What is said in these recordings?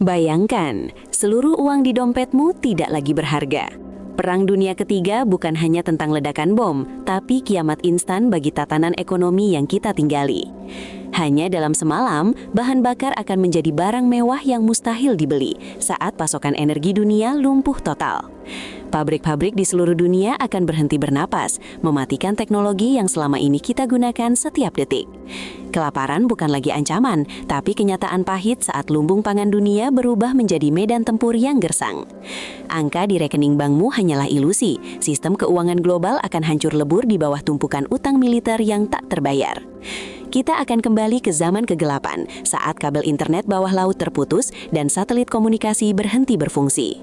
Bayangkan, seluruh uang di dompetmu tidak lagi berharga. Perang Dunia Ketiga bukan hanya tentang ledakan bom, tapi kiamat instan bagi tatanan ekonomi yang kita tinggali. Hanya dalam semalam, bahan bakar akan menjadi barang mewah yang mustahil dibeli saat pasokan energi dunia lumpuh total. Pabrik-pabrik di seluruh dunia akan berhenti bernapas, mematikan teknologi yang selama ini kita gunakan setiap detik. Kelaparan bukan lagi ancaman, tapi kenyataan pahit saat lumbung pangan dunia berubah menjadi medan tempur yang gersang. Angka di rekening bankmu hanyalah ilusi, sistem keuangan global akan hancur lebur di bawah tumpukan utang militer yang tak terbayar. Kita akan kembali ke zaman kegelapan saat kabel internet bawah laut terputus dan satelit komunikasi berhenti berfungsi.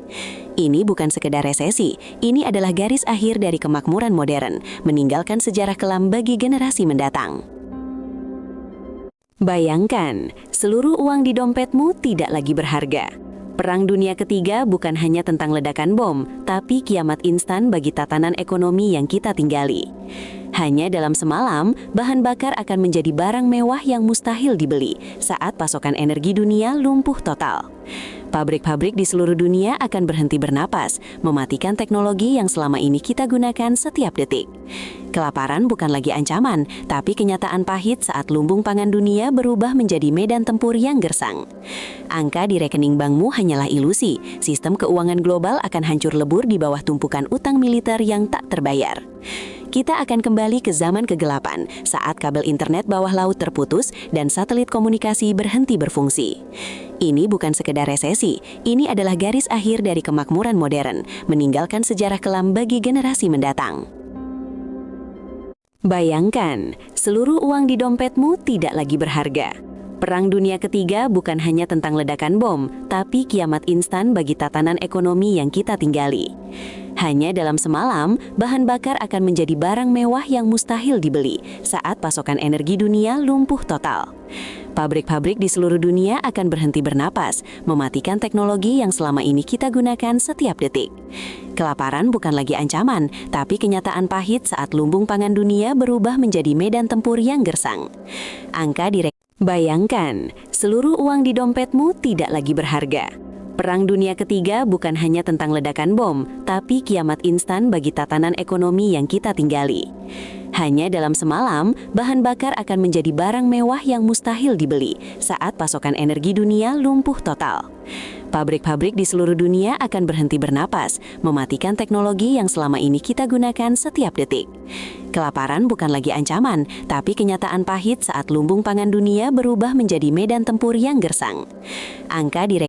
Ini bukan sekedar resesi, ini adalah garis akhir dari kemakmuran modern, meninggalkan sejarah kelam bagi generasi mendatang. Bayangkan, seluruh uang di dompetmu tidak lagi berharga. Perang Dunia Ketiga bukan hanya tentang ledakan bom, tapi kiamat instan bagi tatanan ekonomi yang kita tinggali. Hanya dalam semalam, bahan bakar akan menjadi barang mewah yang mustahil dibeli saat pasokan energi dunia lumpuh total. Pabrik-pabrik di seluruh dunia akan berhenti bernapas, mematikan teknologi yang selama ini kita gunakan setiap detik. Kelaparan bukan lagi ancaman, tapi kenyataan pahit saat lumbung pangan dunia berubah menjadi medan tempur yang gersang. Angka di rekening bankmu hanyalah ilusi, sistem keuangan global akan hancur lebur di bawah tumpukan utang militer yang tak terbayar. Kita akan kembali ke zaman kegelapan saat kabel internet bawah laut terputus dan satelit komunikasi berhenti berfungsi. Ini bukan sekedar resesi, ini adalah garis akhir dari kemakmuran modern, meninggalkan sejarah kelam bagi generasi mendatang. Bayangkan, seluruh uang di dompetmu tidak lagi berharga. Perang Dunia Ketiga bukan hanya tentang ledakan bom, tapi kiamat instan bagi tatanan ekonomi yang kita tinggali. Hanya dalam semalam, bahan bakar akan menjadi barang mewah yang mustahil dibeli saat pasokan energi dunia lumpuh total. Pabrik-pabrik di seluruh dunia akan berhenti bernapas, mematikan teknologi yang selama ini kita gunakan setiap detik. Kelaparan bukan lagi ancaman, tapi kenyataan pahit saat lumbung pangan dunia berubah menjadi medan tempur yang gersang. Bayangkan, seluruh uang di dompetmu tidak lagi berharga. Perang Dunia Ketiga bukan hanya tentang ledakan bom, tapi kiamat instan bagi tatanan ekonomi yang kita tinggali. Hanya dalam semalam, bahan bakar akan menjadi barang mewah yang mustahil dibeli saat pasokan energi dunia lumpuh total. Pabrik-pabrik di seluruh dunia akan berhenti bernapas, mematikan teknologi yang selama ini kita gunakan setiap detik. Kelaparan bukan lagi ancaman, tapi kenyataan pahit saat lumbung pangan dunia berubah menjadi medan tempur yang gersang. Angka di